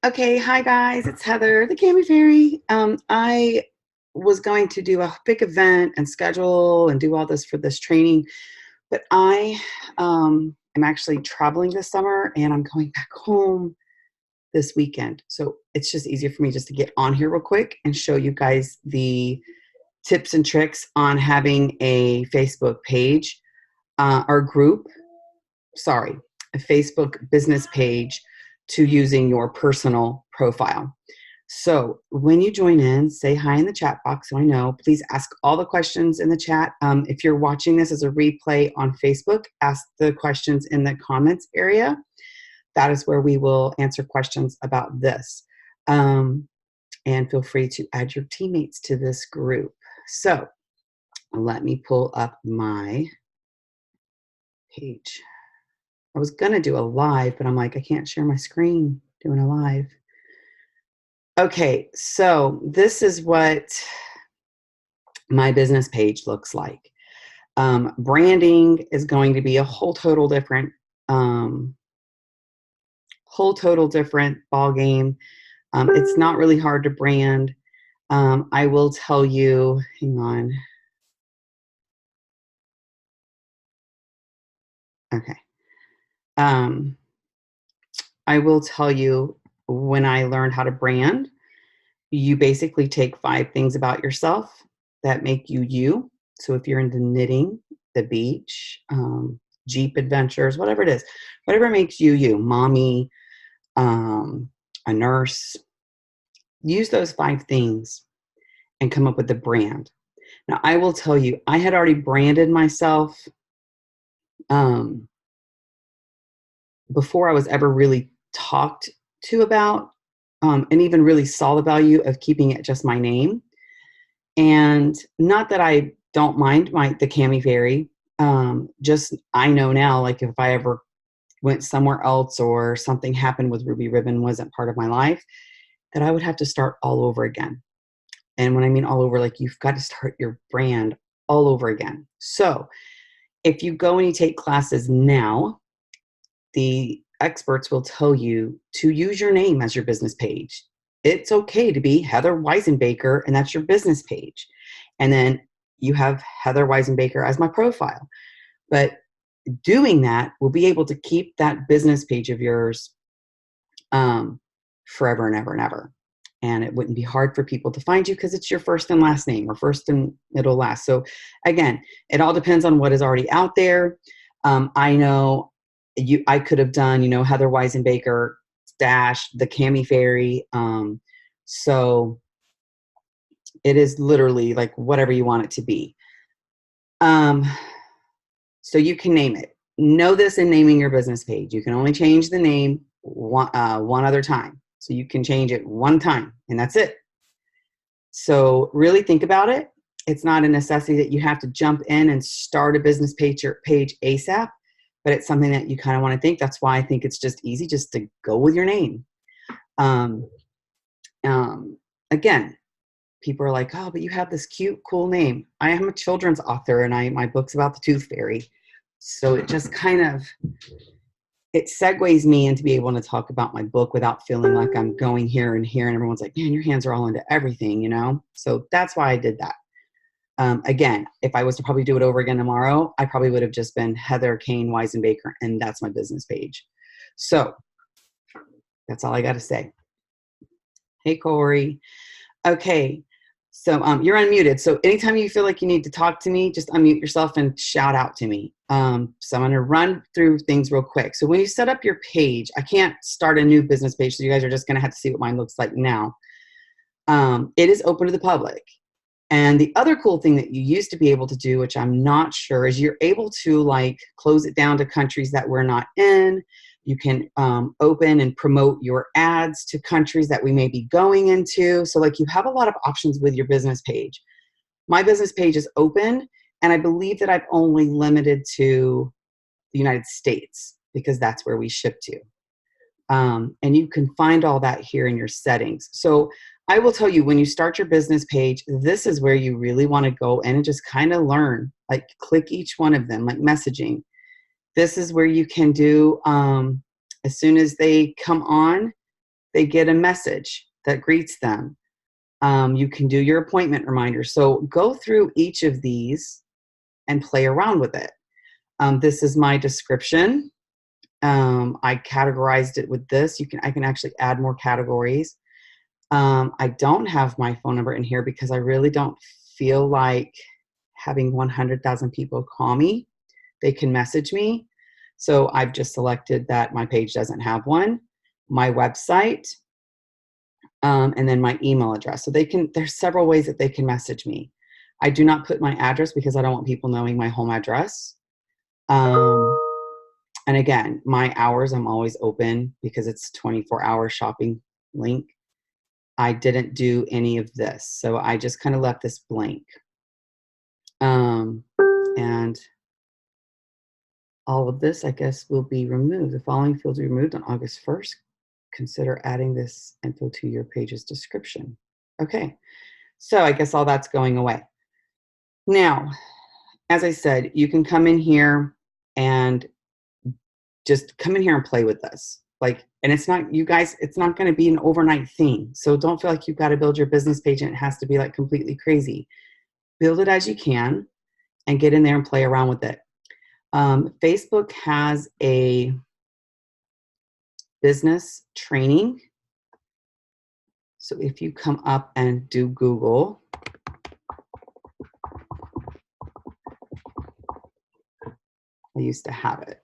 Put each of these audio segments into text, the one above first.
Okay, hi guys, it's Heather, the Cami Fairy. I was going to do a big event and schedule and do all this for this training, but I am actually traveling this summer and I'm going back home this weekend. So it's just easier for me just to get on here real quick and show you guys the tips and tricks on having a Facebook page or group, sorry, a Facebook business page to using your personal profile. So when you join in, say hi in the chat box so I know. Please ask all the questions in the chat. If you're watching this as a replay on Facebook, ask the questions in the comments area. That is where we will answer questions about this. And feel free to add your teammates to this group. So let me pull up my page. I was going to do a live, but I'm like, I can't share my screen doing a live. Okay, so this is what my business page looks like. Branding is going to be a whole total different ball game. It's not really hard to brand. I will tell you, hang on. Okay. I will tell you, when I learned how to brand, you basically take 5 things about yourself that make you you. So if you're into knitting, the beach, Jeep adventures, whatever it is, whatever makes you you, mommy, a nurse, use those 5 things and come up with a brand. Now, I will tell you, I had already branded myself before I was ever really talked to about and even really saw the value of keeping it just my name. And not that I don't mind the Cami Fairy. Just I know now, like if I ever went somewhere else or something happened with Ruby Ribbon wasn't part of my life, that I would have to start all over again. And when I mean all over, like you've got to start your brand all over again. So if you go and you take classes now, the experts will tell you to use your name as your business page. It's okay to be Heather Weisenbaker, and that's your business page. And then you have Heather Weisenbaker as my profile. But doing that will be able to keep that business page of yours forever and ever and ever. And it wouldn't be hard for people to find you because it's your first and last name, or first and middle last. So again, it all depends on what is already out there. I know I could have done, Heather Weisenbaker dash the Cami Fairy. So it is literally like whatever you want it to be. So you can name it. Know this in naming your business page. You can only change the name one other time. So you can change it one time and that's it. So really think about it. It's not a necessity that you have to jump in and start a business page ASAP, but it's something that you kind of want to think. That's why I think it's just easy just to go with your name. Again, people are like, oh, but you have this cute, cool name. I am a children's author and my book's about the Tooth Fairy. So it just kind of, it segues me into be able to talk about my book without feeling like I'm going here and here and everyone's like, man, your hands are all into everything, So that's why I did that. Again, if I was to probably do it over again tomorrow, I probably would have just been Heather Kane Weisenbaker, and that's my business page. So that's all I got to say. Hey, Corey. Okay. So you're unmuted. So anytime you feel like you need to talk to me, just unmute yourself and shout out to me. So I'm going to run through things real quick. So when you set up your page, I can't start a new business page, so you guys are just going to have to see what mine looks like now. It is open to the public. And the other cool thing that you used to be able to do, which I'm not sure, is you're able to like close it down to countries that we're not in. You can open and promote your ads to countries that we may be going into. So like you have a lot of options with your business page. My business page is open, and I believe that I've only limited to the United States because that's where we ship to. And you can find all that here in your settings. So I will tell you, when you start your business page, this is where you really want to go in and just kind of learn, like click each one of them, like messaging. This is where you can do, as soon as they come on, they get a message that greets them. You can do your appointment reminders. So go through each of these and play around with it. This is my description. I categorized it with this. I can actually add more categories. I don't have my phone number in here because I really don't feel like having 100,000 people call me. They can message me. So I've just selected that my page doesn't have one. My website, and then my email address. So there's several ways that they can message me. I do not put my address because I don't want people knowing my home address. And again, my hours, I'm always open because it's 24-hour shopping link. I didn't do any of this. So I just kind of left this blank. And all of this, I guess, will be removed. The following fields will be removed on August 1st. Consider adding this info to your page's description. Okay, so I guess all that's going away. Now, as I said, you can come in here and just come in here and play with this. And it's not, you guys, it's not going to be an overnight thing. So don't feel like you've got to build your business page and it has to be like completely crazy. Build it as you can and get in there and play around with it. Facebook has a business training. So if you come up and do Google, I used to have it.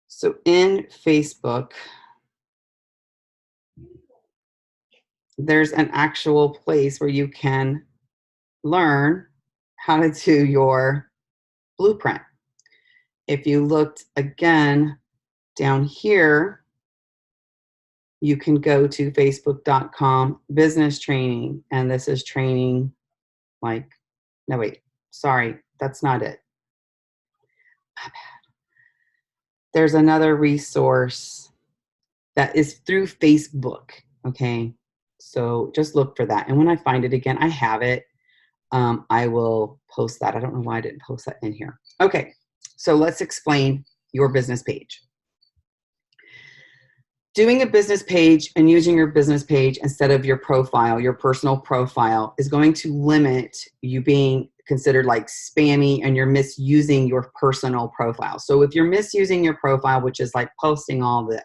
So in Facebook, there's an actual place where you can learn how to do your blueprint. If you looked again down here, you can go to facebook.com business training, and this is training no wait, sorry, that's not it. My bad. There's another resource that is through Facebook, okay? So just look for that. And when I find it again, I have it. I will post that. I don't know why I didn't post that in here. Okay, so let's explain your business page. Doing a business page and using your business page instead of your profile, your personal profile, is going to limit you being considered like spammy and you're misusing your personal profile. So if you're misusing your profile, which is like posting all the,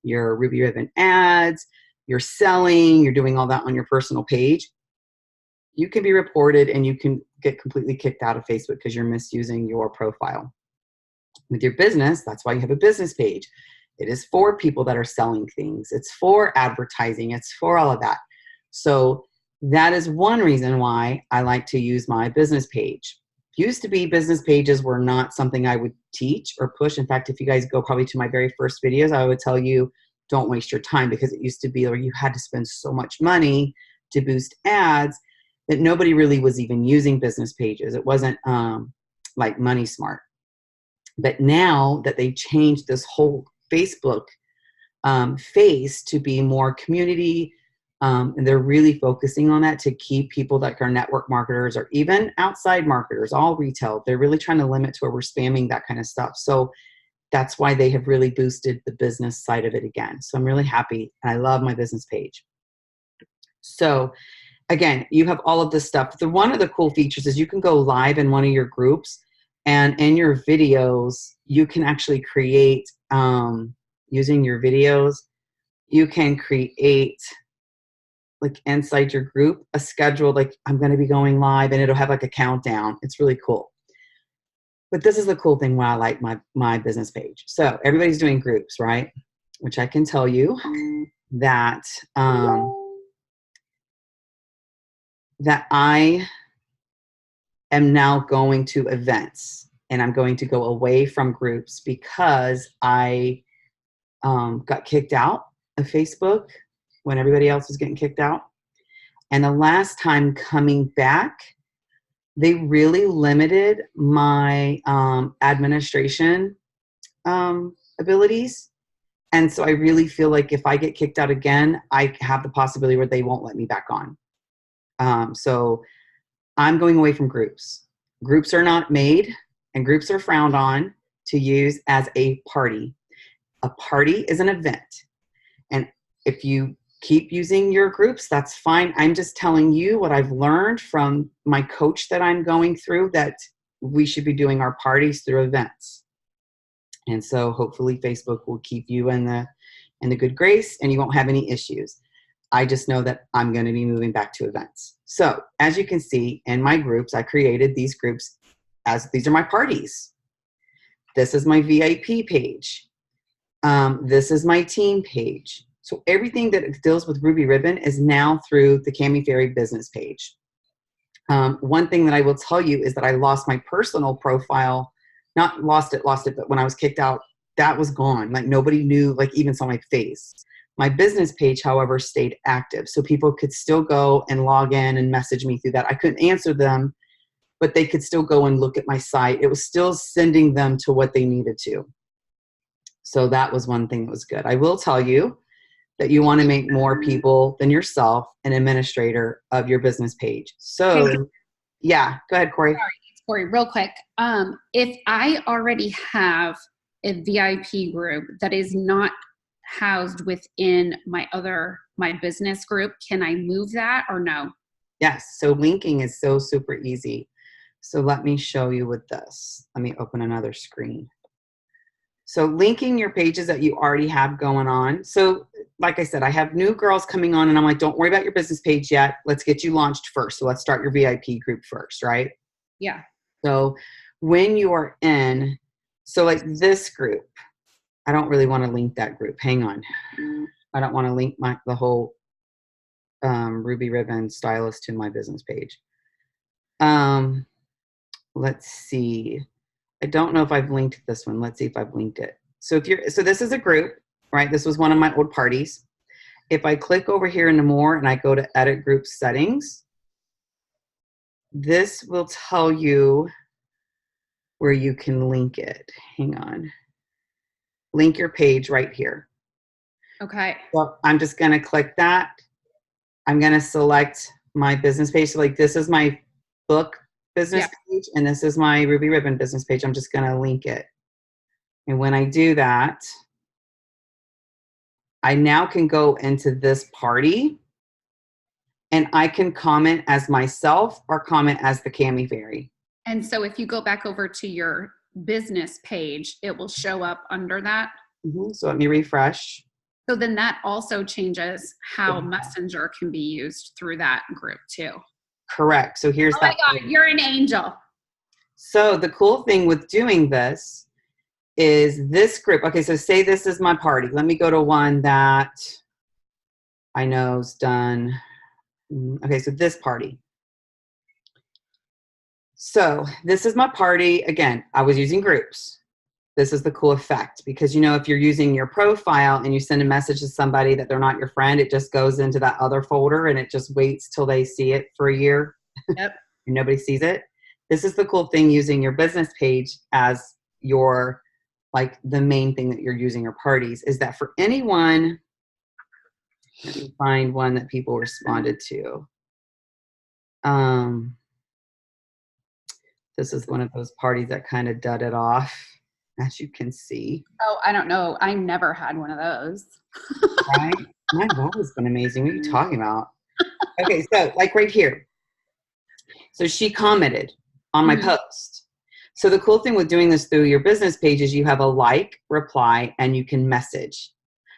your Ruby Ribbon ads, you're selling, you're doing all that on your personal page, you can be reported and you can get completely kicked out of Facebook because you're misusing your profile. With your business, that's why you have a business page. It is for people that are selling things. It's for advertising. It's for all of that. So that is one reason why I like to use my business page. Used to be business pages were not something I would teach or push. In fact, if you guys go probably to my very first videos, I would tell you, don't waste your time, because it used to be where you had to spend so much money to boost ads that nobody really was even using business pages. It wasn't like Money Smart. But now that they changed this whole Facebook face to be more community, and they're really focusing on that to keep people that are network marketers or even outside marketers, all retail. They're really trying to limit to where we're spamming that kind of stuff. So that's why they have really boosted the business side of it again. So I'm really happy, and I love my business page. So again, you have all of this stuff. One of the cool features is you can go live in one of your groups, and in your videos, you can actually create, using your videos, you can create like inside your group a schedule, like I'm going to be going live, and it'll have like a countdown. It's really cool. But this is the cool thing why I like my business page. So everybody's doing groups, right? Which I can tell you that that I am now going to events, and I'm going to go away from groups because I got kicked out of Facebook when everybody else was getting kicked out. And the last time coming back, they really limited my administration abilities. And so I really feel like if I get kicked out again, I have the possibility where they won't let me back on. So I'm going away from groups. Groups are not made, and groups are frowned on to use as a party. A party is an event. And if you keep using your groups, that's fine. I'm just telling you what I've learned from my coach that I'm going through, that we should be doing our parties through events. And so hopefully Facebook will keep you in the good grace and you won't have any issues. I just know that I'm going to be moving back to events. So as you can see in my groups, I created these groups as these are my parties. This is my VIP page. This is my team page. So everything that deals with Ruby Ribbon is now through the Cami Fairy business page. One thing that I will tell you is that I lost my personal profile. Not lost it, but when I was kicked out, that was gone. Like nobody knew, like even saw my face. My business page, however, stayed active. So people could still go and log in and message me through that. I couldn't answer them, but they could still go and look at my site. It was still sending them to what they needed to. So that was one thing that was good. I will tell you that you want to make more people than yourself an administrator of your business page. So yeah, go ahead, Corey. Sorry, it's Corey, real quick. If I already have a VIP group that is not housed within my business group, can I move that or no? Yes, so linking is so super easy. So let me show you with this. Let me open another screen. So linking your pages that you already have going on. So like I said, I have new girls coming on and I'm like, don't worry about your business page yet. Let's get you launched first. So let's start your VIP group first, right? Yeah. So when you are in, so like this group, I don't really want to link that group. Hang on. I don't want to link the whole Ruby Ribbon stylist to my business page. Let's see. I don't know if I've linked this one. Let's see if I've linked it. So this is a group, right? This was one of my old parties. If I click over here into more and I go to edit group settings, this will tell you where you can link it. Hang on. Link your page right here. Okay. Well, I'm just going to click that. I'm going to select my business page. So like this is my book business page and this is my Ruby Ribbon business page. I'm just going to link it. And when I do that, I now can go into this party and I can comment as myself or comment as the Cami Fairy. And so if you go back over to your business page, it will show up under that. So let me refresh. So then that also changes how Messenger can be used through that group too. Correct. So here's that. Oh my God, you're an angel. So the cool thing with doing this is this group. Okay, so say this is my party. Let me go to one that I know is done. Okay, so this party. So this is my party. Again, I was using groups. This is the cool effect because, you know, if you're using your profile and you send a message to somebody that they're not your friend, it just goes into that other folder and it just waits till they see it for a year. Yep. And nobody sees it. This is the cool thing using your business page as your, like the main thing that you're using your parties is that for anyone, let me find one that people responded to. This is one of those parties that kind of dudded off, as you can see. Oh, I don't know. I never had one of those. Right? Mine have always been amazing. What are you talking about? Okay, so like right here. So she commented on my post. So the cool thing with doing this through your business page is you have a like, reply, and you can message.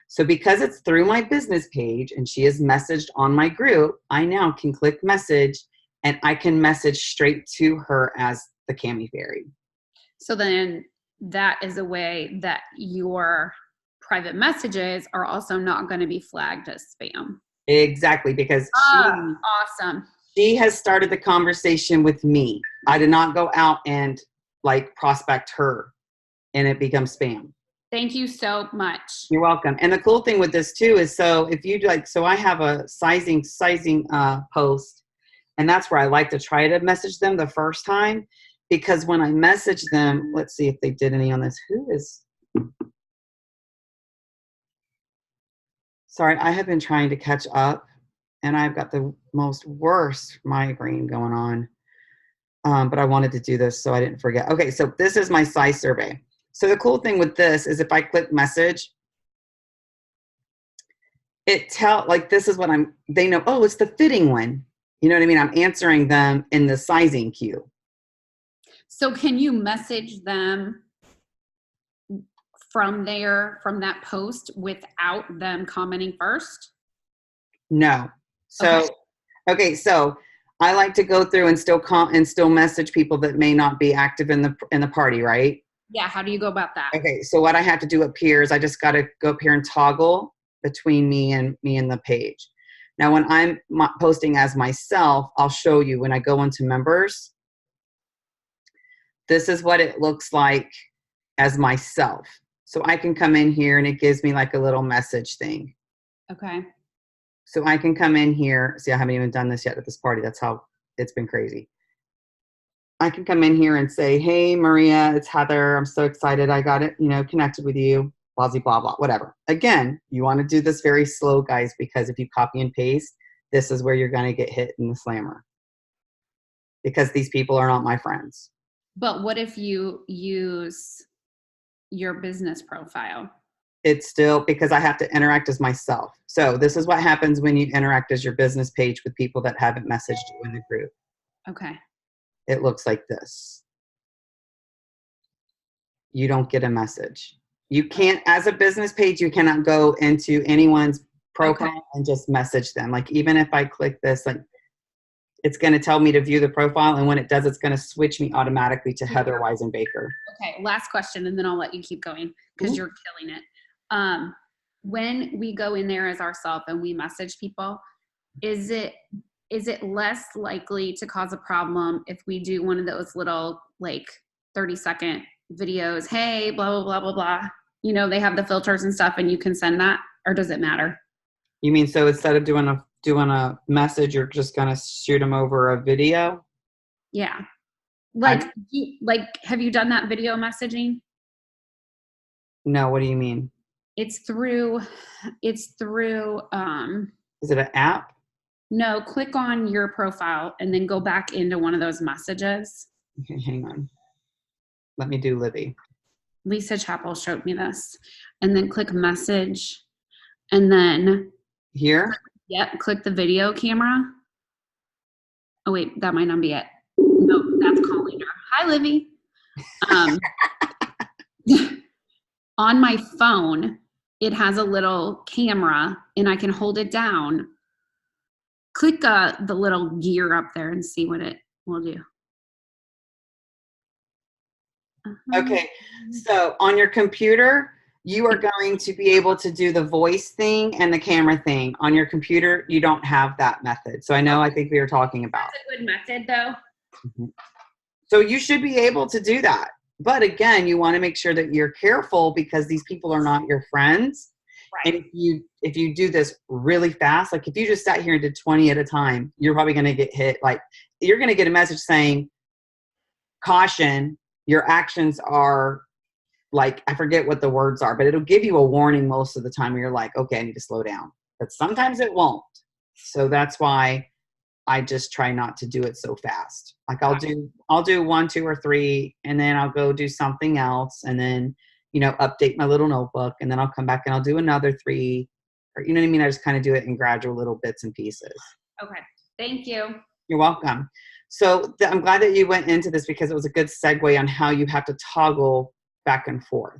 So because it's through my business page and she is messaged on my group, I now can click message and I can message straight to her as the Cami Fairy. So then that is a way that your private messages are also not going to be flagged as spam. Exactly, because awesome. She has started the conversation with me. I did not go out and like prospect her and it becomes spam. Thank you so much. You're welcome. And the cool thing with this too is, so if you like, so I have a sizing post, and that's where I like to try to message them the first time, because when I message them, let's see if they did any on this. Sorry, I have been trying to catch up and I've got the most worst migraine going on. But I wanted to do this so I didn't forget. Okay, so this is my size survey. So the cool thing with this is if I click message, like this is what they know, oh, it's the fitting one. You know what I mean? I'm answering them in the sizing queue. So can you message them from that post without them commenting first? No. So, okay. So I like to go through and still message people that may not be active in the party, right? Yeah. How do you go about that? Okay. So what I have to do up here is I just got to go up here and toggle between me and the page. Now, when I'm posting as myself, I'll show you when I go into members. This is what it looks like as myself. So I can come in here and it gives me like a little message thing. Okay. So I can come in here. See, I haven't even done this yet at this party. That's how it's been crazy. I can come in here and say, hey, Maria, it's Heather. I'm so excited. I got it, connected with you, blah, blah, blah, blah, whatever. Again, you want to do this very slow, guys, because if you copy and paste, this is where you're going to get hit in the slammer because these people are not my friends. But what if you use your business profile? It's still because I have to interact as myself. So this is what happens when you interact as your business page with people that haven't messaged you in the group. Okay. It looks like this. You don't get a message. You can't, as a business page, you cannot go into anyone's profile and just message them. Like even if I click this, like it's going to tell me to view the profile. And when it does, it's going to switch me automatically to Heather Weisenbaker. Okay. Last question, and then I'll let you keep going because you're killing it. When we go in there as ourselves and we message people, is it less likely to cause a problem if we do one of those little like 30-second videos? Hey, blah, blah, blah, blah, blah. They have the filters and stuff and you can send that, or does it matter? You mean, so instead of doing a message, you're just going to shoot them over a video? Yeah. Like have you done that video messaging? No, what do you mean? It's through Is it an app? No, click on your profile and then go back into one of those messages. Okay, hang on. Let me do Libby. Lisa Chappell showed me this. And then click message. And then here? Yep, click the video camera. Oh wait, that might not be it. No, that's calling her. Hi, Libby. On my phone, it has a little camera and I can hold it down. Click the little gear up there and see what it will do. Okay, so on your computer, you are going to be able to do the voice thing and the camera thing. On your computer, you don't have that method. So I think we were talking about. That's a good method though. Mm-hmm. So you should be able to do that. But again, you want to make sure that you're careful because these people are not your friends. Right. And if you do this really fast, like if you just sat here and did 20 at a time, you're probably going to get hit. Like you're going to get a message saying, caution, your actions are like, I forget what the words are, but it'll give you a warning most of the time where you're like, okay, I need to slow down. But sometimes it won't. So that's why I just try not to do it so fast. Like I'll do 1, 2, or 3, and then I'll go do something else, and then update my little notebook, and then I'll come back and I'll do another 3, or you know what I mean. I just kind of do it in gradual little bits and pieces. Okay, thank you. You're welcome. So I'm glad that you went into this because it was a good segue on how you have to toggle back and forth.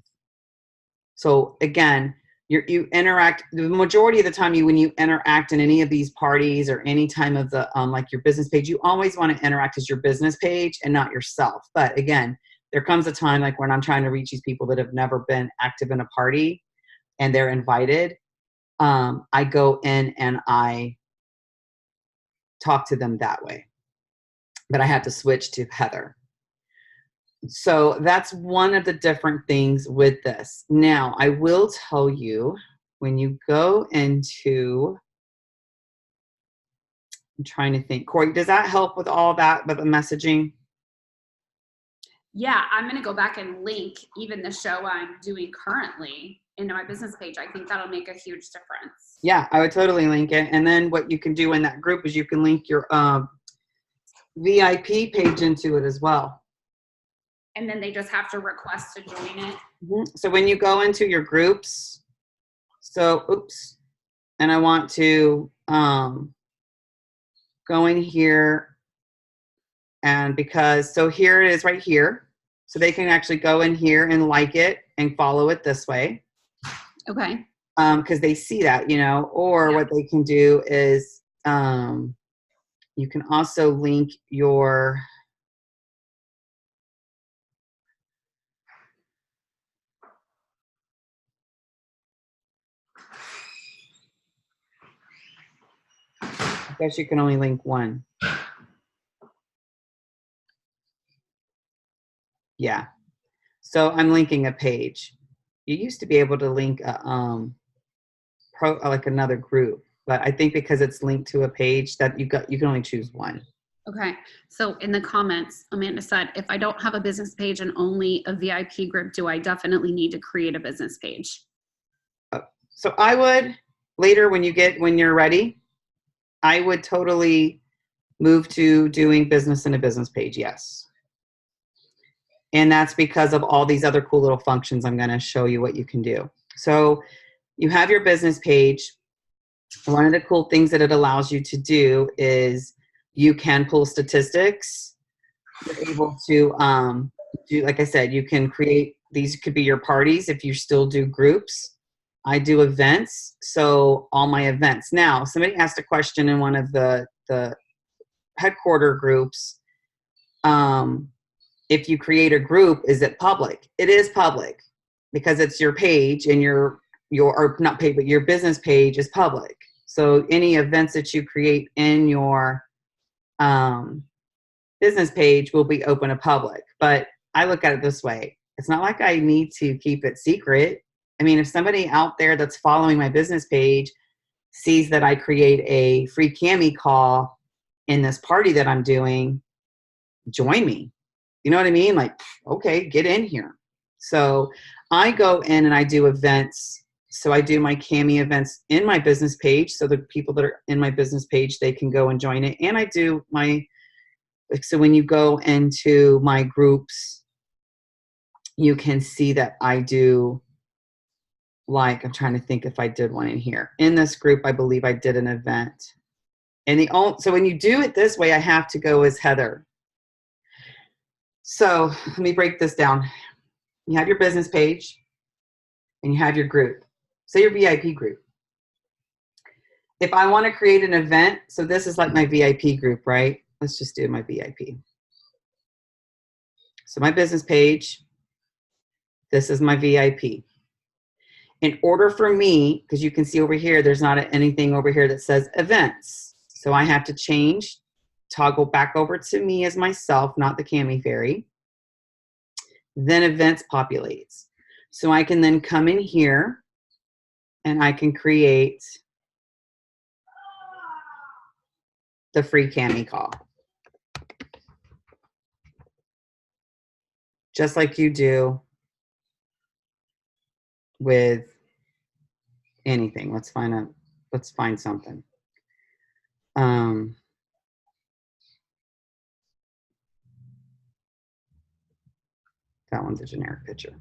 So again, you interact the majority of the time when you interact in any of these parties or any time of the like your business page, you always want to interact as your business page and not yourself. But again, there comes a time like when I'm trying to reach these people that have never been active in a party and they're invited, I go in and I talk to them that way. But I had to switch to Heather. So that's one of the different things with this. Now, I will tell you, when you go into, I'm trying to think, Corey, does that help with all that, but the messaging? Yeah, I'm going to go back and link even the show I'm doing currently into my business page. I think that'll make a huge difference. Yeah, I would totally link it. And then what you can do in that group is you can link your VIP page into it as well. And then they just have to request to join it. So when you go into your groups, and I want to go in here, and so here it is right here. So they can actually go in here and like it and follow it this way. Okay. Because they see that, or what they can do is you can also link your I guess you can only link one. Yeah. So I'm linking a page. You used to be able to link a like another group, but I think because it's linked to a page that you can only choose one. Okay. So in the comments, Amanda said, if I don't have a business page and only a VIP group, do I definitely need to create a business page? So I would later when you're ready, I would totally move to doing business in a business page. Yes. And that's because of all these other cool little functions. I'm going to show you what you can do. So you have your business page. One of the cool things that it allows you to do is you can pull statistics. You're able to do, like I said, you can create, these could be your parties if you still do groups. I do events, so all my events. Now, somebody asked a question in one of the headquarter groups. If you create a group, is it public? It is public because it's your page, and your or not page, but your business page is public. So any events that you create in your business page will be open to public. But I look at it this way. It's not like I need to keep it secret. I mean, if somebody out there that's following my business page sees that I create a free Cami call in this party that I'm doing, join me. You know what I mean? Like, okay, get in here. So I go in and I do events. So I do my Cami events in my business page. So the people that are in my business page, they can go and join it. And I do so when you go into my groups, you can see that I do, like, I'm trying to think if I did one in here. In this group, I believe I did an event. And so when you do it this way, I have to go as Heather. So let me break this down. You have your business page and you have your group. So your VIP group. If I want to create an event, so this is like my VIP group, right? Let's just do my VIP. So my business page, this is my VIP. In order for me, because you can see over here, there's not anything over here that says events. So I have to toggle back over to me as myself, not the Cami Fairy. Then events populates. So I can then come in here and I can create the free Cami call. Just like you do with anything. Let's find something. That one's a generic picture.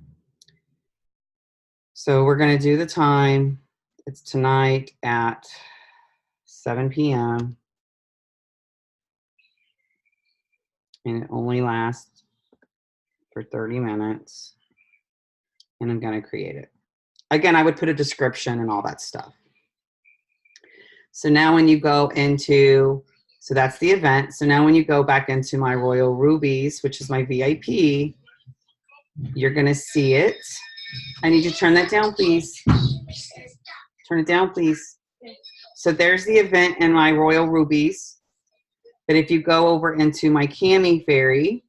So we're going to do the time. It's tonight at 7 p.m. And it only lasts for 30 minutes. And I'm going to create it. Again, I would put a description and all that stuff. So now when you go into, so that's the event. So now when you go back into my Royal Rubies, which is my VIP, you're going to see it. I need you to turn that down, please. Turn it down, please. So there's the event in my Royal Rubies. But if you go over into my Cami Fairy,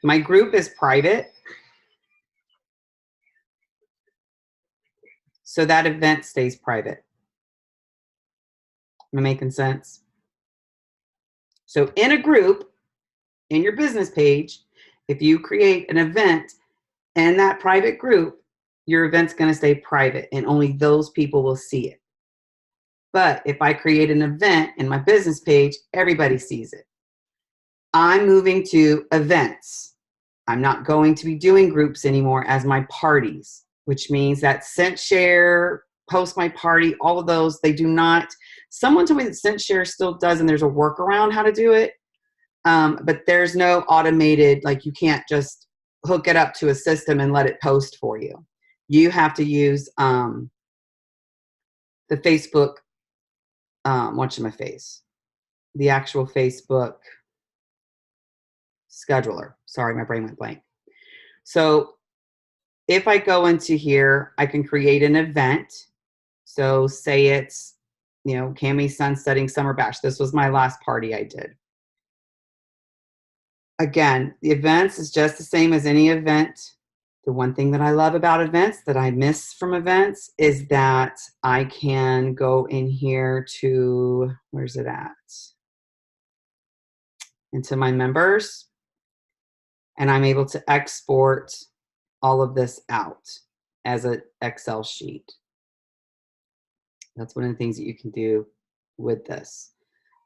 my group is private. So that event stays private. Am I making sense? So in a group, in your business page, if you create an event in that private group, your event's going to stay private and only those people will see it. But if I create an event in my business page, everybody sees it. I'm moving to events. I'm not going to be doing groups anymore as my parties, which means that Scent Share, Post My Party, all of those, they do not. Someone told me that Scent Share still does, and there's a workaround how to do it. But there's no automated, like you can't just hook it up to a system and let it post for you. You have to use the Facebook, whatchamacallit, the actual Facebook scheduler. Sorry, my brain went blank. So if I go into here, I can create an event. So say it's, Cami Sunsetting Summer Bash. This was my last party I did. Again, the events is just the same as any event. The one thing that I love about events that I miss from events is that I can go in here to, where's it at? Into my members, and I'm able to export all of this out as an Excel sheet. That's one of the things that you can do with this.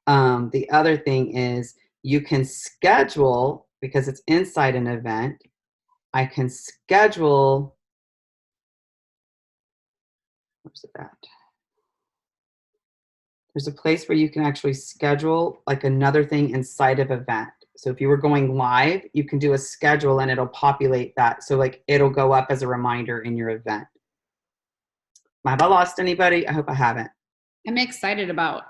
The other thing is you can schedule, because it's inside an event, I can schedule, where's it at? There's a place where you can actually schedule like another thing inside of event. So if you were going live, you can do a schedule and it'll populate that. So like it'll go up as a reminder in your event. Have I lost anybody? I hope I haven't. I'm excited about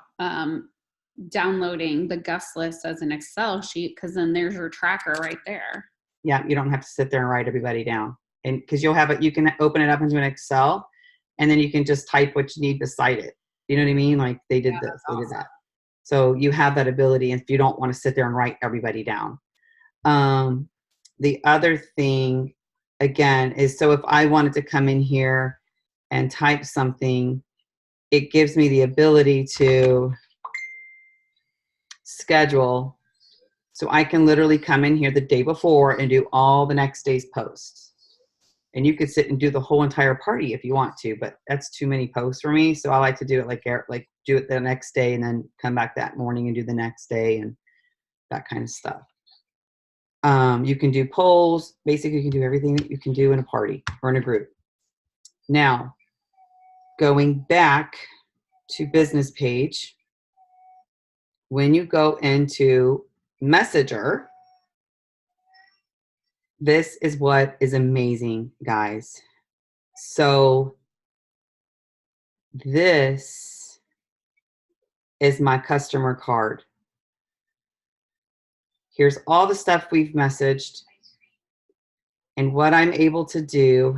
downloading the guest list as an Excel sheet, because then there's your tracker right there. Yeah, you don't have to sit there and write everybody down. And because you'll have it, you can open it up into an Excel, and then you can just type what you need beside it. You know what I mean? Like they did this, they did that. So you have that ability if you don't want to sit there and write everybody down. The other thing, again, is so if I wanted to come in here and type something, it gives me the ability to schedule. So I can literally come in here the day before and do all the next day's posts. And you could sit and do the whole entire party if you want to, but that's too many posts for me. So I like to do it like do it the next day and then come back that morning and do the next day and that kind of stuff. You can do polls. Basically, you can do everything that you can do in a party or in a group. Now, going back to Business Page, when you go into Messenger, this is what is amazing, guys. So this is my customer card. Here's all the stuff we've messaged. And what I'm able to do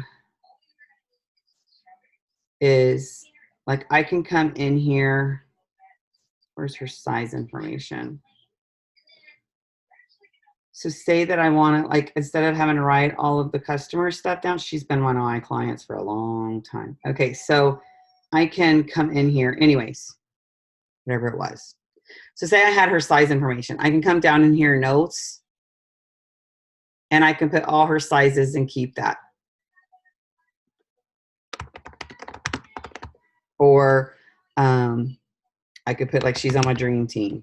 is, like, I can come in here. Where's her size information? So say that I want to, like, instead of having to write all of the customer stuff down, she's been one of my clients for a long time. Okay, so I can come in here anyways, whatever it was. So say I had her size information. I can come down in here, notes, and I can put all her sizes and keep that. Or I could put like she's on my dream team,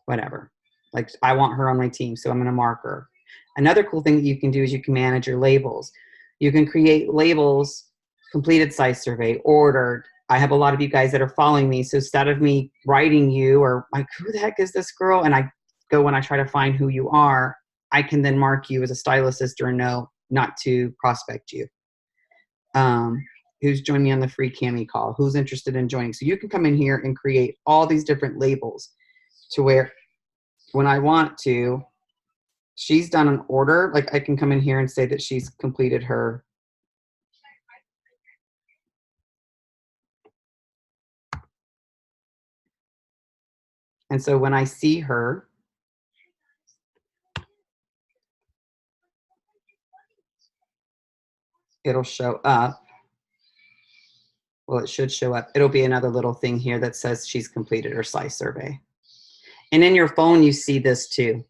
whatever. Like I want her on my team, so I'm going to mark her. Another cool thing that you can do is you can manage your labels. You can create labels, completed size survey, ordered. I have a lot of you guys that are following me, so instead of me writing you or like, who the heck is this girl? And I go when I try to find who you are, I can then mark you as a style assist or no, not to prospect you. Who's joining me on the free Cami call? Who's interested in joining? So you can come in here and create all these different labels to where when I want to, she's done an order. Like I can come in here and say that she's completed her. And so when I see her, it'll show up. Well, it should show up. It'll be another little thing here that says she's completed her size survey. And in your phone, you see this too.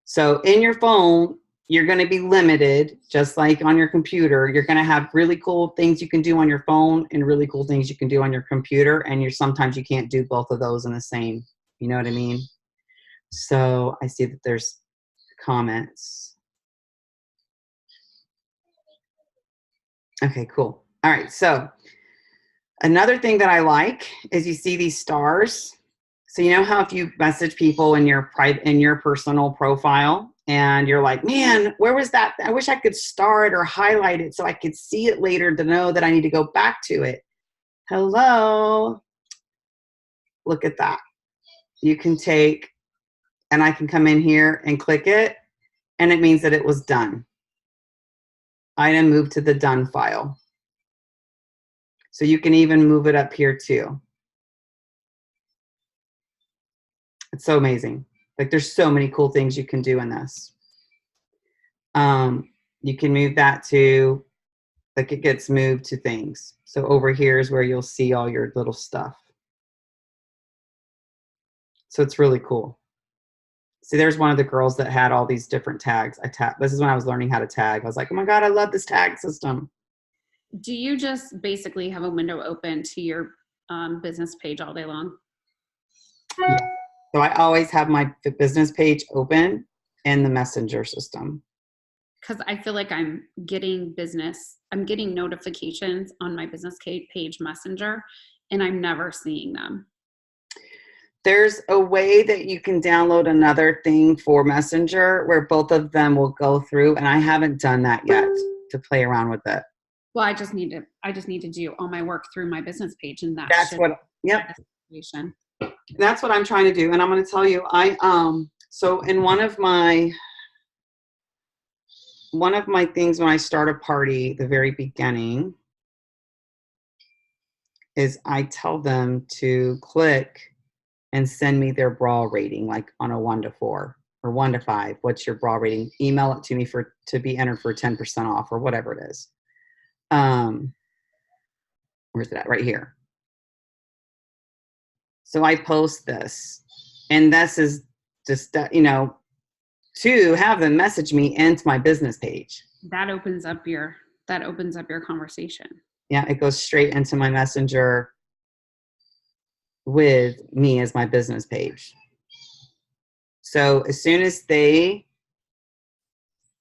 So in your phone, you're going to be limited, just like on your computer. You're going to have really cool things you can do on your phone and really cool things you can do on your computer. And sometimes you can't do both of those in the same. You know what I mean? So I see that there's comments. Okay, cool. All right. So another thing that I like is you see these stars. So you know how if you message people in your private, in your personal profile, and you're like, man, where was that? I wish I could star it or highlight it so I could see it later to know that I need to go back to it. Hello. Look at that. You can take, and I can come in here and click it, and it means that it was done. Item moved to the done file. So you can even move it up here too. It's so amazing. Like there's so many cool things you can do in this. You can move that to, like it gets moved to things. So over here is where you'll see all your little stuff. So it's really cool. See, there's one of the girls that had all these different tags. This is when I was learning how to tag. I was like, oh my God, I love this tag system. Do you just basically have a window open to your business page all day long? Yeah. So I always have my business page open in the messenger system. Because I feel like I'm getting notifications on my business page messenger, and I'm never seeing them. There's a way that you can download another thing for Messenger where both of them will go through, and I haven't done that yet to play around with it. Well, I just need to do all my work through my business page, and that's what. Yep. That's what I'm trying to do, and I'm going to tell you, so in one of my things when I start a party, the very beginning, is I tell them to click and send me their bra rating, like on a 1 to 4 or 1 to 5. What's your bra rating? Email it to me to be entered for 10% off or whatever it is. Where's it at? Right here. So I post this, and this is just, to have them message me into my business page. That opens up your conversation. Yeah, it goes straight into my messenger with me as my business page. So as soon as they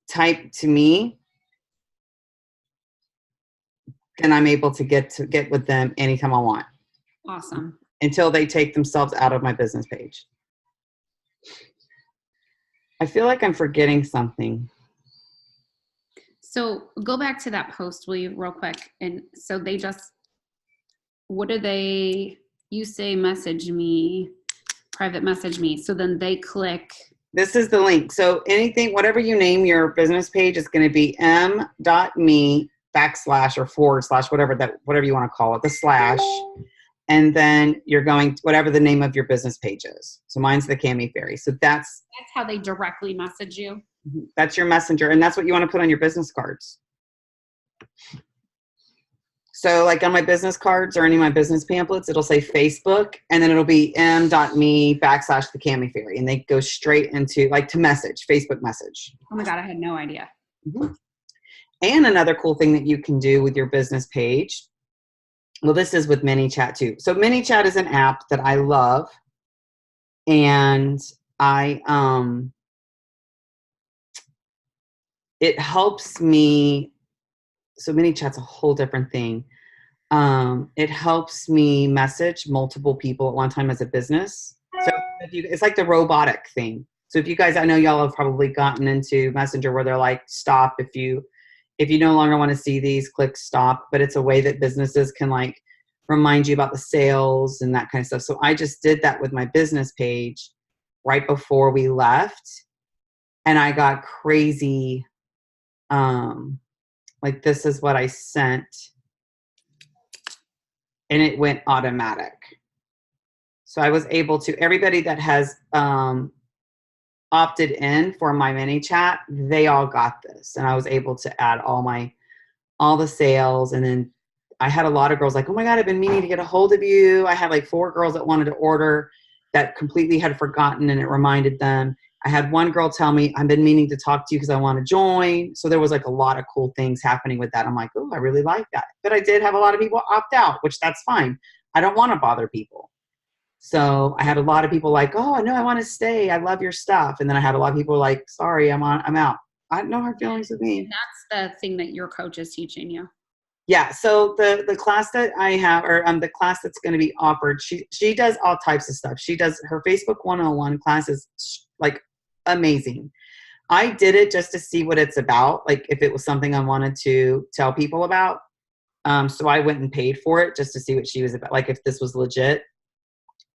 type to me, then I'm able to get with them anytime I want. Awesome. Until they take themselves out of my business page. I feel like I'm forgetting something. So go back to that post, will you, real quick? And so they just, you say message me, private message me. So then they click. This is the link. So anything, whatever you name your business page, is going to be m.me // whatever you want to call it, the slash. And then you're going to whatever the name of your business page is. So mine's the Cami Fairy. So that's how they directly message you. That's your messenger. And that's what you want to put on your business cards. So like on my business cards or any of my business pamphlets, it'll say Facebook, and then it'll be m.me / the Cami Fairy. And they go straight into like to message, Facebook message. Oh my God, I had no idea. Mm-hmm. And another cool thing that you can do with your business page, well, this is with ManyChat too. So ManyChat is an app that I love, and it helps me. So ManyChat's a whole different thing. It helps me message multiple people at one time as a business. So it's like the robotic thing. So if you guys, I know y'all have probably gotten into Messenger where they're like, stop if you no longer want to see these, click stop. But it's a way that businesses can like remind you about the sales and that kind of stuff. So I just did that with my business page right before we left, and I got crazy. Like this is what I sent, and it went automatic. So I was able to, everybody that has opted in for my ManyChat, they all got this. And I was able to add all the sales. And then I had a lot of girls like, oh my God, I've been meaning to get a hold of you. I had like 4 girls that wanted to order that completely had forgotten, and it reminded them. I had one girl tell me, I've been meaning to talk to you because I want to join. So there was like a lot of cool things happening with that. I'm like, oh, I really like that. But I did have a lot of people opt out, which that's fine. I don't want to bother people. So I had a lot of people like, oh, I know I want to stay. I love your stuff. And then I had a lot of people like, sorry, I'm out. I had no hard feelings with me. And that's the thing that your coach is teaching you. Yeah. So the class that I have, or the class that's going to be offered, she does all types of stuff. She does her Facebook 101 class is like amazing. I did it just to see what it's about. Like if it was something I wanted to tell people about. So I went and paid for it just to see what she was about. Like if this was legit.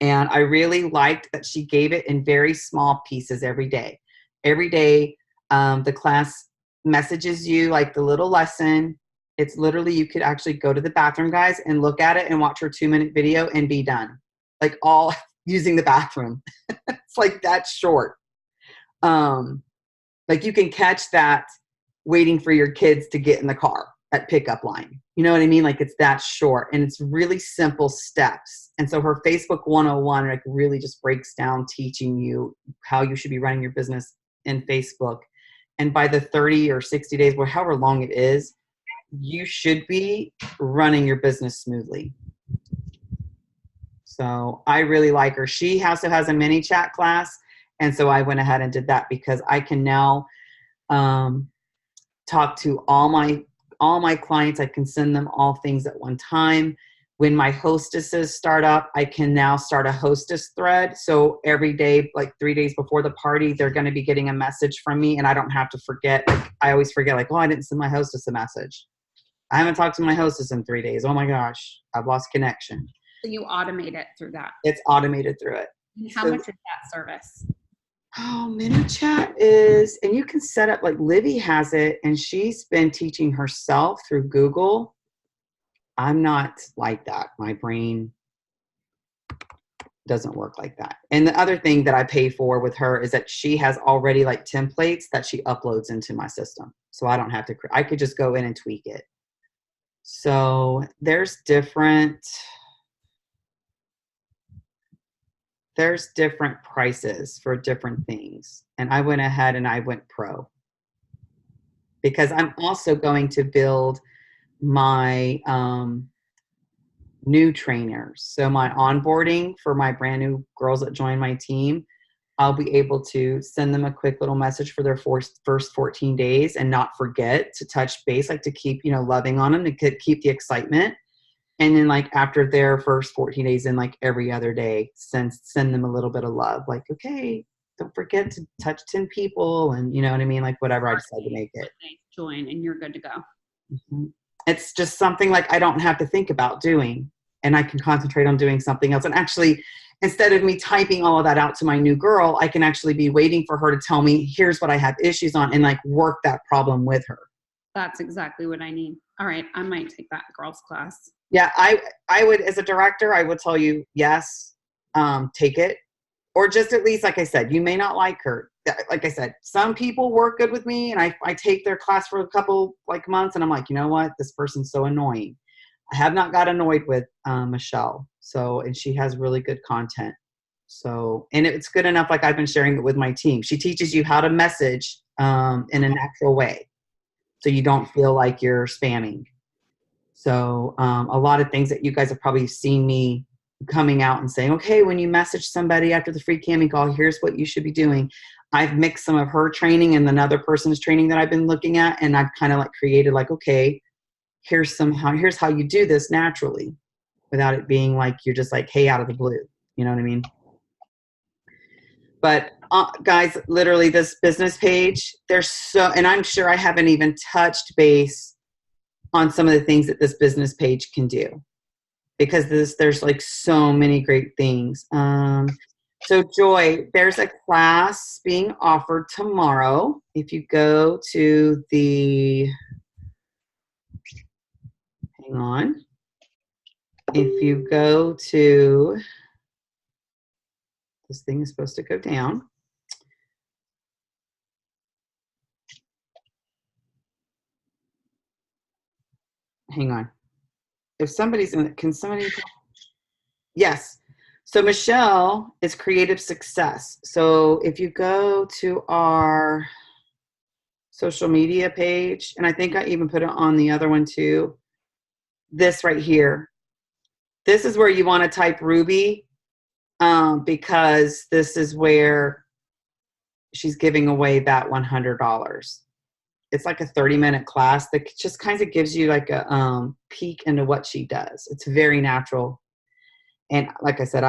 And I really liked that she gave it in very small pieces every day. Every day, the class messages you like the little lesson. It's literally, you could actually go to the bathroom, guys, and look at it and watch her 2-minute video and be done. Like all using the bathroom. It's like that short. Like you can catch that waiting for your kids to get in the car at pickup line. You know what I mean? Like it's that short and it's really simple steps. And so her Facebook 101 like really just breaks down teaching you how you should be running your business in Facebook. And by the 30 or 60 days, or however long it is, you should be running your business smoothly. So I really like her. She also has a mini chat class. And so I went ahead and did that because I can now talk to all my clients. I can send them all things at one time. When my hostesses start up, I can now start a hostess thread. So every day, like 3 days before the party, they're going to be getting a message from me and I don't have to forget. Like, I always forget like, oh, I didn't send my hostess a message. I haven't talked to my hostess in 3 days. Oh my gosh, I've lost connection. So you automate it through that. It's automated through it. And how much is that service? Oh, mini chat is, and you can set up, like Livy has it and she's been teaching herself through Google. I'm not like that. My brain doesn't work like that. And the other thing that I pay for with her is that she has already like templates that she uploads into my system. So I don't have to, I could just go in and tweak it. So there's different prices for different things. And I went ahead and I went pro because I'm also going to build my new trainers. So my onboarding for my brand new girls that join my team, I'll be able to send them a quick little message for their first 14 days and not forget to touch base, like to keep, loving on them, to keep the excitement. And then like after their first 14 days and like every other day, send them a little bit of love. Like, okay, don't forget to touch 10 people and you know what I mean? Like whatever I decide to make it. Join and you're good to go. Mm-hmm. It's just something like I don't have to think about doing and I can concentrate on doing something else. And actually, instead of me typing all of that out to my new girl, I can actually be waiting for her to tell me, here's what I have issues on and like work that problem with her. That's exactly what I need. All right. I might take that girls class. Yeah. I would, as a director, I would tell you, yes, take it. Or just at least, like I said, you may not like her. Like I said, some people work good with me and I take their class for a couple like months and I'm like, you know what? This person's so annoying. I have not got annoyed with Michelle. So, and she has really good content. So, and it's good enough. Like I've been sharing it with my team. She teaches you how to message in a natural way. So you don't feel like you're spamming. So a lot of things that you guys have probably seen me coming out and saying, okay, when you message somebody after the free camming call, here's what you should be doing. I've mixed some of her training and another person's training that I've been looking at. And I've kind of like created like, okay, here's how you do this naturally without it being like, you're just like, hey, out of the blue, you know what I mean? But guys, literally this business page, and I'm sure I haven't even touched base on some of the things that this business page can do because there's like so many great things. So Joy, there's a class being offered tomorrow. If you go to hang on. If you go to, this thing is supposed to go down. Hang on. If somebody's in it, can somebody? Yes. So Michelle is creative success. So if you go to our social media page, and I think I even put it on the other one too, this right here. This is where you want to type Ruby because this is where she's giving away that $100. It's like a 30-minute class that just kind of gives you like a peek into what she does. It's very natural. And like I said,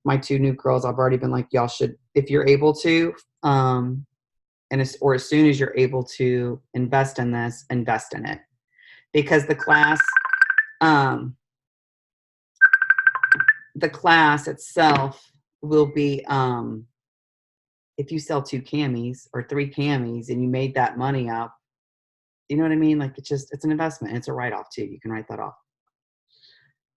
my 2 new girls, I've already been like, y'all should, if you're able to, or as soon as you're able to invest in this, invest in it. Because the class itself will be, if you sell 2 camis or 3 camis and you made that money up, you know what I mean? Like it's an investment. It's a write-off too. You can write that off.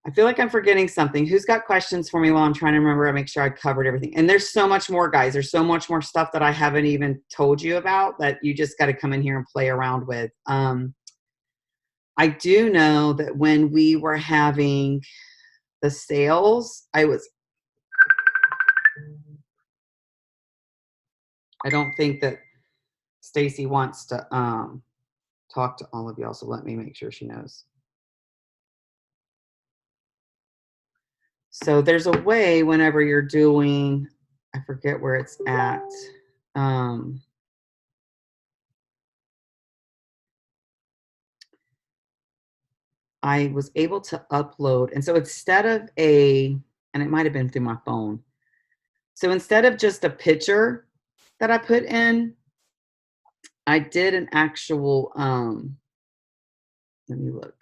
I feel like I'm forgetting something. Who's got questions for me while I'm trying to remember? I make sure I covered everything. And there's so much more, guys. There's so much more stuff that I haven't even told you about that you just got to come in here and play around with. I do know that when we were having the sales, I don't think that Stacy wants to talk to all of y'all, so let me make sure she knows. So there's a way whenever you're doing, I forget where it's at. I was able to upload. And so instead of and it might've been through my phone. So instead of just a picture that I put in, I did an actual, let me look.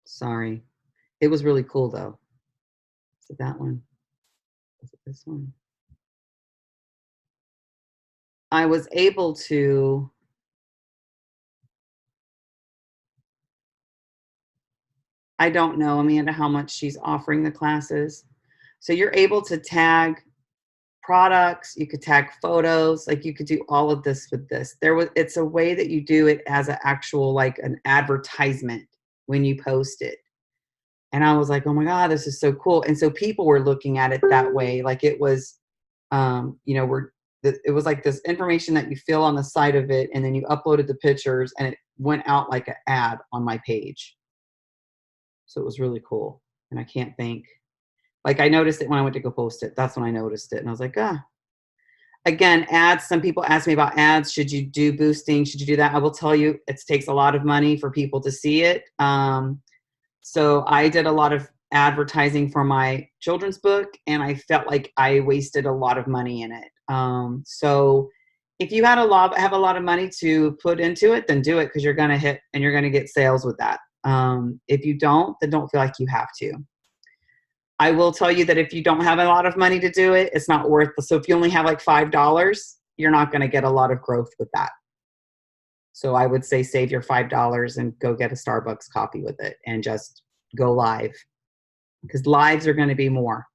Sorry. It was really cool though. Is it that one? Is it this one? I was able to, I don't know, Amanda, how much she's offering the classes. So you're able to tag products, you could tag photos, like you could do all of this with this. It's a way that you do it as an actual, like an advertisement when you post it. And I was like, oh my God, this is so cool. And so people were looking at it that way. Like it was, it was like this information that you fill on the side of it. And then you uploaded the pictures and it went out like an ad on my page. So it was really cool. And I can't think, like I noticed it when I went to go post it. That's when I noticed it. And I was like, again, ads. Some people ask me about ads. Should you do boosting? Should you do that? I will tell you, it takes a lot of money for people to see it. So I did a lot of advertising for my children's book and I felt like I wasted a lot of money in it. So if you have a lot of money to put into it, then do it because you're going to hit and you're going to get sales with that. If you don't, then don't feel like you have to. I will tell you that if you don't have a lot of money to do it, it's not worth it. So if you only have like $5, you're not going to get a lot of growth with that. So I would say save your $5 and go get a Starbucks coffee with it and just go live because lives are going to be more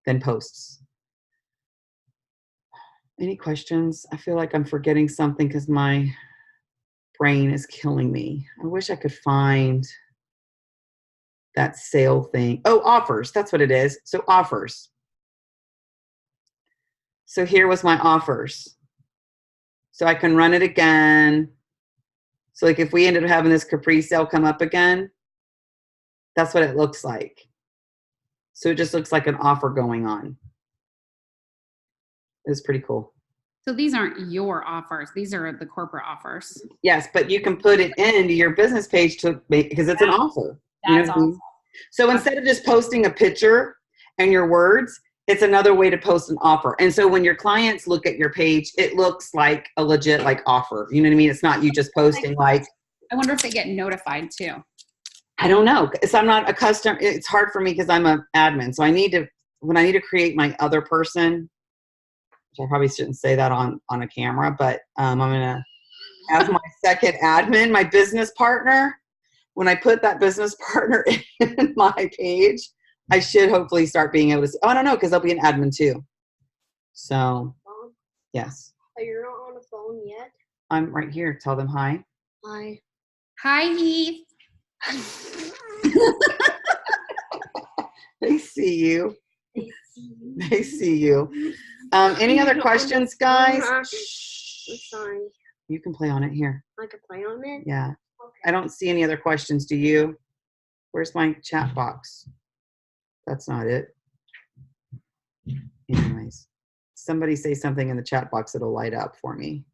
than posts. Any questions? I feel like I'm forgetting something because my brain is killing me. I wish I could find that sale thing. Oh, offers. That's what it is. So offers. So here was my offers. So I can run it again. So like if we ended up having this Capri sale come up again, that's what it looks like. So it just looks like an offer going on. It's pretty cool. So these aren't your offers. These are the corporate offers. Yes, but you can put it into your business page because it's an offer. That's awesome. So instead of just posting a picture and your words, it's another way to post an offer. And so when your clients look at your page, it looks like a legit like offer. You know what I mean? It's not you just posting like. I wonder if they get notified too. I don't know. So I'm not a customer. It's hard for me because I'm an admin. So when I need to create my other person, which I probably shouldn't say that on a camera, but I'm going to have my second admin, my business partner. When I put that business partner in my page, I should hopefully start being able to see. Oh, I don't know, because they'll be an admin too. So, yes. Oh, you're not on the phone yet? I'm right here. Tell them hi. Hi. Hi, Heath. They see you. They see you. Any other questions, guys? I'm sorry. You can play on it here. I can play on it? Yeah. I don't see any other questions. Do you? Where's my chat box? That's not it. Anyways, somebody say something in the chat box. It'll light up for me.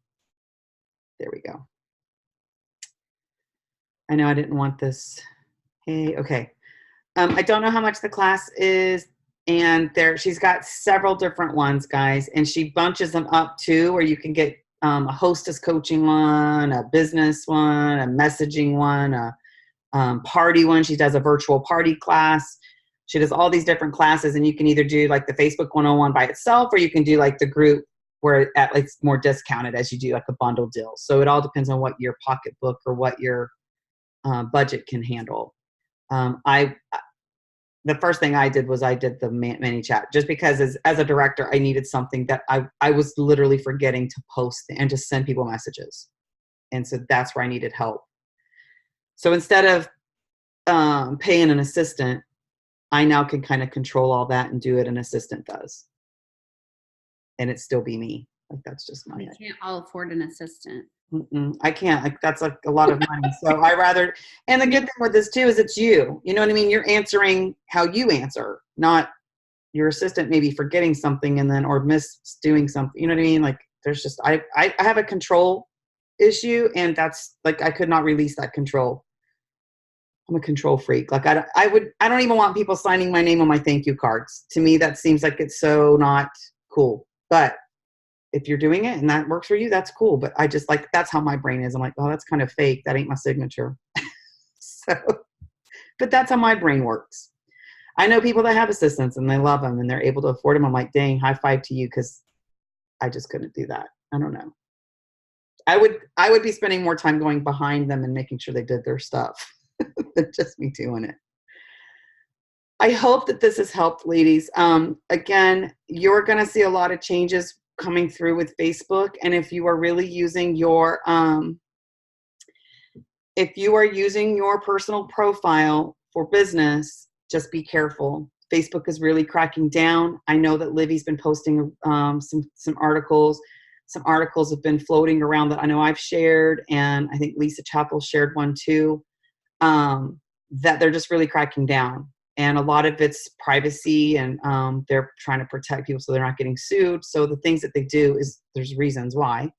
There we go. I know I didn't want this. Hey, okay. I don't know how much the class is, and she's got several different ones, guys, and she bunches them up too, where you can get a hostess coaching one, a business one, a messaging one, a party one. She does a virtual party class. She does all these different classes, and you can either do like the Facebook 101 by itself, or you can do like the group where it's more discounted as you do like a bundle deal. So it all depends on what your pocketbook or what your budget can handle. The first thing I did was I did the mini chat, just because as a director, I needed something that I was literally forgetting to post and just send people messages. And so that's where I needed help. So instead of paying an assistant, I now can kind of control all that and do it an assistant does. And it still be me. Like, that's just my. We can't all afford an assistant. I can't. Like, that's like a lot of money. So I rather, and the good thing with this too is it's you. You know what I mean? You're answering how you answer, not your assistant maybe forgetting something and then or doing something. You know what I mean? Like, there's just I have a control issue, and that's like I could not release that control. I'm a control freak. Like I don't even want people signing my name on my thank you cards. To me, that seems like it's so not cool. But if you're doing it and that works for you, that's cool. But I just like, that's how my brain is. I'm like, oh, that's kind of fake. That ain't my signature. So, but that's how my brain works. I know people that have assistants and they love them and they're able to afford them. I'm like, dang, high five to you, because I just couldn't do that. I don't know. I would be spending more time going behind them and making sure they did their stuff than just me doing it. I hope that this has helped, ladies. Again, you're going to see a lot of changes coming through with Facebook. And if you are really using your, personal profile for business, just be careful. Facebook is really cracking down. I know that Livy's been posting some articles. Some articles have been floating around that I know I've shared, and I think Lisa Chappell shared one too, that they're just really cracking down. And a lot of it's privacy, and they're trying to protect people so they're not getting sued. So the things that they do is there's reasons why.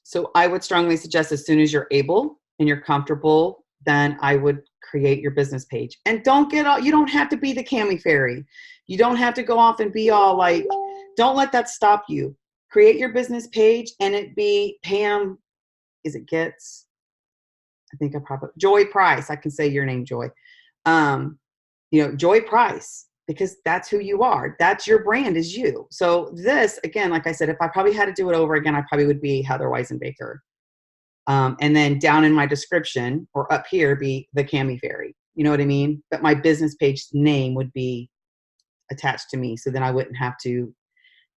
So I would strongly suggest, as soon as you're able and you're comfortable, then I would create your business page. And you don't have to be the Cami Fairy. You don't have to go off and be all like, don't let that stop you. Create your business page, and it be Pam, Joy Price. I can say your name, Joy. Joy Price, because that's who you are. That's your brand, is you. So this, again, like I said, if I probably had to do it over again, I probably would be Heather Weisenbaker. And then down in my description or up here be the Cami Fairy. You know what I mean? But my business page name would be attached to me. So then I wouldn't have to,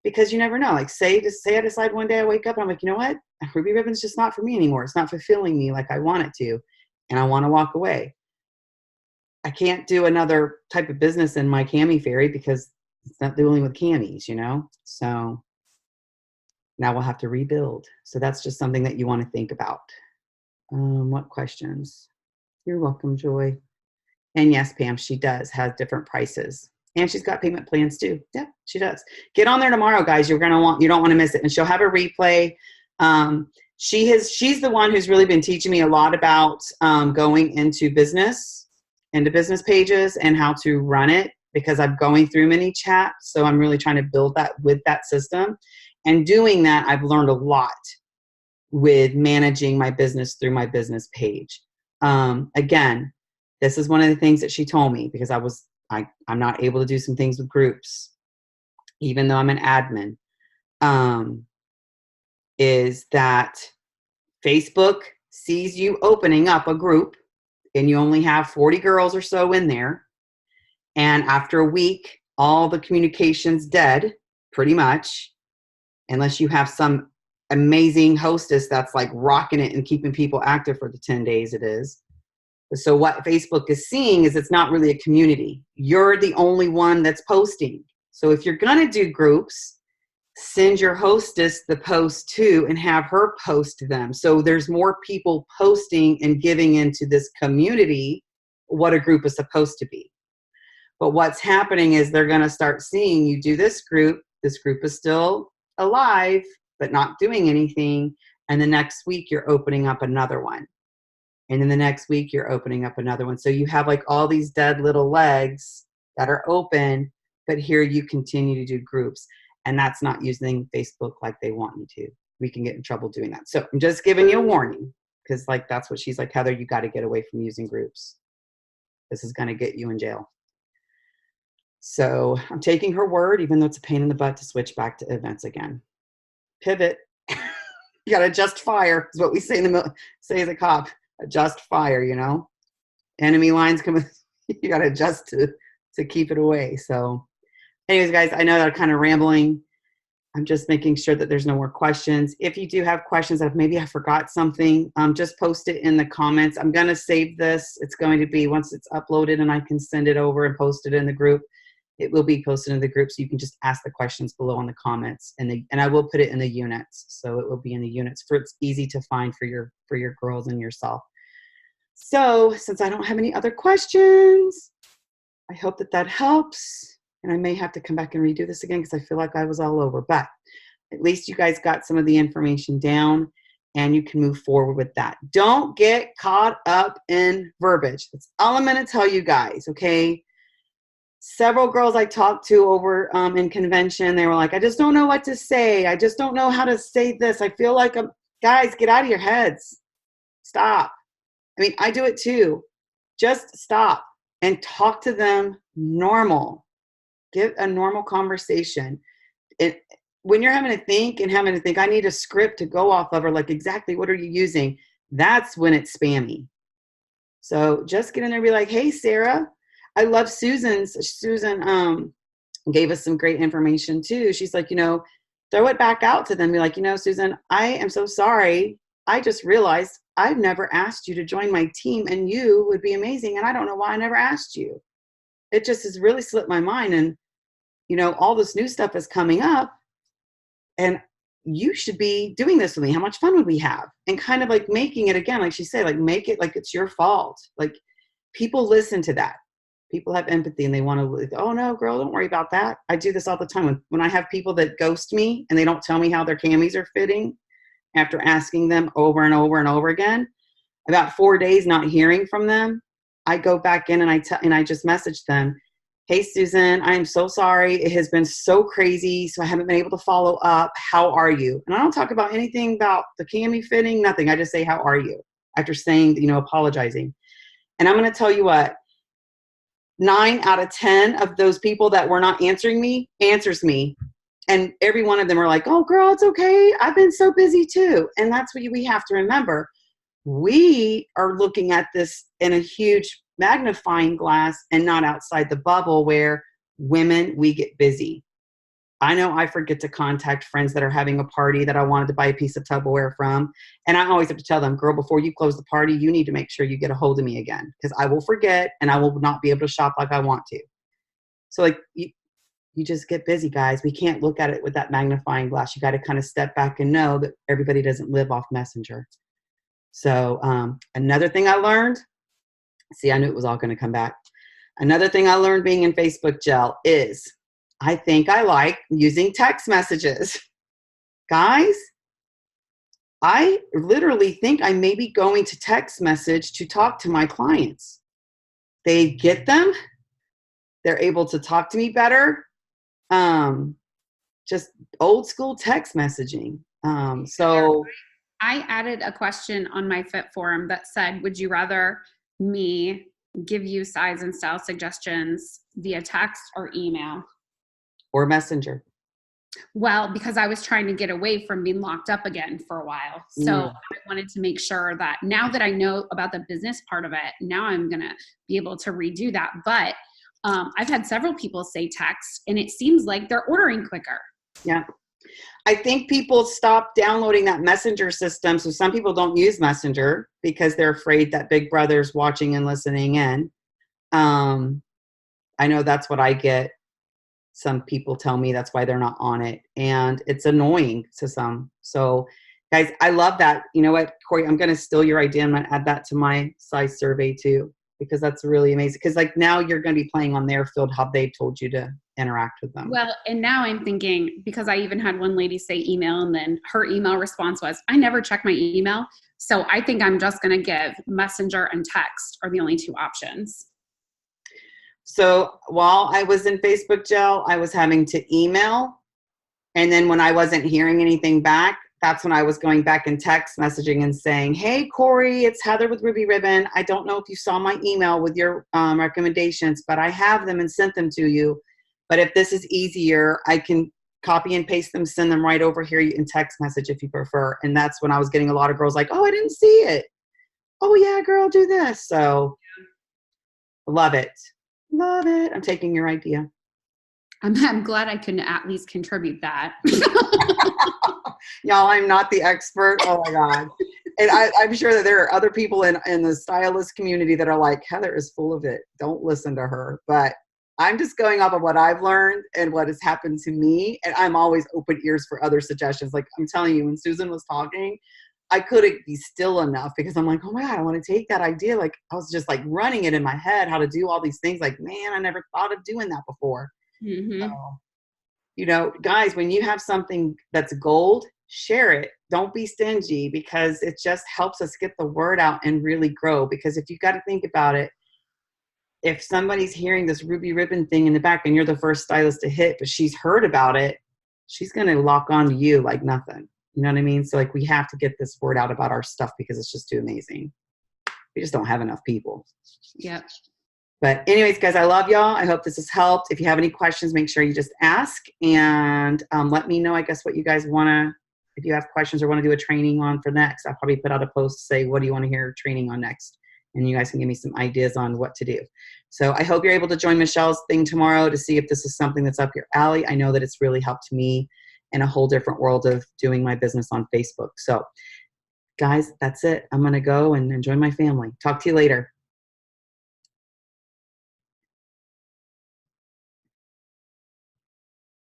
because you never know. Like say I decide one day I wake up and I'm like, you know what? Ruby Ribbon's just not for me anymore. It's not fulfilling me like I want it to. And I want to walk away. I can't do another type of business in my Cami Fairy because it's not dealing with camis, So now we'll have to rebuild. So that's just something that you want to think about. What questions? You're welcome, Joy. And yes, Pam, she does have different prices. And she's got payment plans too. Yep, she does. Get on there tomorrow, guys. You don't want to miss it. And she'll have a replay. She's the one who's really been teaching me a lot about going into business pages and how to run it, because I'm going through many chats. So I'm really trying to build that with that system. And doing that, I've learned a lot with managing my business through my business page. Again, this is one of the things that she told me, because I'm not able to do some things with groups, even though I'm an admin, is that Facebook sees you opening up a group and you only have 40 girls or so in there. And after a week, all the communication's dead, pretty much, unless you have some amazing hostess that's like rocking it and keeping people active for the 10 days it is. So what Facebook is seeing is it's not really a community. You're the only one that's posting. So if you're going to do groups, send your hostess the post too and have her post them. So there's more people posting and giving into this community what a group is supposed to be. But what's happening is they're going to start seeing you do this group. This group is still alive, but not doing anything. And the next week you're opening up another one. And then the next week you're opening up another one. So you have like all these dead little legs that are open, but here you continue to do groups. And that's not using Facebook like they want you to. We can get in trouble doing that. So I'm just giving you a warning, because like that's what she's like, Heather, you got to get away from using groups. This is going to get you in jail. So I'm taking her word, even though it's a pain in the butt to switch back to events again. Pivot. You got to adjust fire, is what we say say as a cop. Adjust fire, you know. Enemy lines come. You got to adjust to keep it away. So anyways, guys, I know that I'm kind of rambling. I'm just making sure that there's no more questions. If you do have questions, that maybe I forgot something, just post it in the comments. I'm going to save this. It's going to be, once it's uploaded and I can send it over and post it in the group, it will be posted in the group. So you can just ask the questions below in the comments, and I will put it in the units. So it will be in the units for it's easy to find for your girls and yourself. So since I don't have any other questions, I hope that helps. And I may have to come back and redo this again because I feel like I was all over. But at least you guys got some of the information down and you can move forward with that. Don't get caught up in verbiage. That's all I'm going to tell you guys, okay? Several girls I talked to over in convention, they were like, I just don't know what to say. I just don't know how to say this. I feel like guys, get out of your heads. Stop. I mean, I do it too. Just stop and talk to them normal. Give a normal conversation. When you're having to think, I need a script to go off of, or like exactly what are you using? That's when it's spammy. So just get in there and be like, hey, Sarah. I love Susan gave us some great information too. She's like, throw it back out to them. Be like, Susan, I am so sorry. I just realized I've never asked you to join my team and you would be amazing. And I don't know why I never asked you. It just has really slipped my mind. And, all this new stuff is coming up and you should be doing this with me. How much fun would we have? And kind of like making it again, like she said, like make it like it's your fault. Like people listen to that. People have empathy and they want to, oh no, girl, don't worry about that. I do this all the time. When I have people that ghost me and they don't tell me how their camis are fitting after asking them over and over and over again, about 4 days not hearing from them, I go back in and I just message them, hey, Susan, I am so sorry. It has been so crazy. So I haven't been able to follow up. How are you? And I don't talk about anything about the cami fitting, nothing. I just say, how are you? After saying, apologizing. And I'm going to tell you what, 9 out of 10 of those people that were not answering me answers me. And every one of them are like, oh, girl, it's okay. I've been so busy too. And that's what we have to remember. We are looking at this in a huge magnifying glass and not outside the bubble where women, we get busy. I know I forget to contact friends that are having a party that I wanted to buy a piece of Tupperware from. And I always have to tell them, girl, before you close the party, you need to make sure you get a hold of me again, because I will forget and I will not be able to shop like I want to. So like you just get busy, guys. We can't look at it with that magnifying glass. You got to kind of step back and know that everybody doesn't live off Messenger. So another thing I learned, see, I knew it was all going to come back. Another thing I learned being in Facebook jail is I think I like using text messages. Guys, I literally think I may be going to text message to talk to my clients. They get them. They're able to talk to me better. Just old school text messaging. So I added a question on my Fit forum that said, would you rather me give you size and style suggestions via text or email? Or Messenger. Well, because I was trying to get away from being locked up again for a while. So I wanted to make sure that now that I know about the business part of it, now I'm going to be able to redo that. But I've had several people say text, and it seems like they're ordering quicker. Yeah. I think people stopped downloading that Messenger system. So some people don't use Messenger because they're afraid that Big Brother's watching and listening in. I know that's what I get. some people tell me that's why they're not on it. And it's annoying to some. So guys, I love that. You know what, Corey, I'm going to steal your idea. I'm going to add that to my size survey too, because that's really amazing. Because like now you're going to be playing on their field, how they told you to interact with them. Well, and now I'm thinking, because I even had one lady say email, and then her email response was, I never check my email. So I think I'm just going to give Messenger and text are the only two options. So while I was in Facebook jail, I was having to email. And then when I wasn't hearing anything back, that's when I was going back and text messaging and saying, hey, Corey, it's Heather with Ruby Ribbon. I don't know if you saw my email with your recommendations, but I have them and sent them to you. But if this is easier, I can copy and paste them, send them right over here in text message if you prefer. And that's when I was getting a lot of girls like, oh, I didn't see it. Oh, yeah, girl, do this. So love it. Love it. I'm taking your idea. I'm glad I can at least contribute that. Y'all, I'm not the expert. Oh, my God. And I'm sure that there are other people in the stylist community that are like, Heather is full of it. Don't listen to her. But I'm just going off of what I've learned and what has happened to me. And I'm always open ears for other suggestions. Like I'm telling you, when Susan was talking, I couldn't be still enough because I'm like, oh my God, I want to take that idea. Like I was just like running it in my head, how to do all these things. Like, man, I never thought of doing that before. Mm-hmm. So, you know, guys, when you have something that's gold, share it. Don't be stingy, because it just helps us get the word out and really grow. Because if you got to think about it, if somebody's hearing this Ruby Ribbon thing in the back and you're the first stylist to hit, but she's heard about it, she's going to lock on to you like nothing. You know what I mean? So like we have to get this word out about our stuff because it's just too amazing. We just don't have enough people. Yep. But anyways, guys, I love y'all. I hope this has helped. If you have any questions, make sure you just ask and let me know, I guess, what you guys want to, if you have questions or want to do a training on for next. I'll probably put out a post to say, what do you want to hear training on next? And you guys can give me some ideas on what to do. So I hope you're able to join Michelle's thing tomorrow to see if this is something that's up your alley. I know that it's really helped me in a whole different world of doing my business on Facebook. So guys, that's it. I'm going to go and enjoy my family. Talk to you later.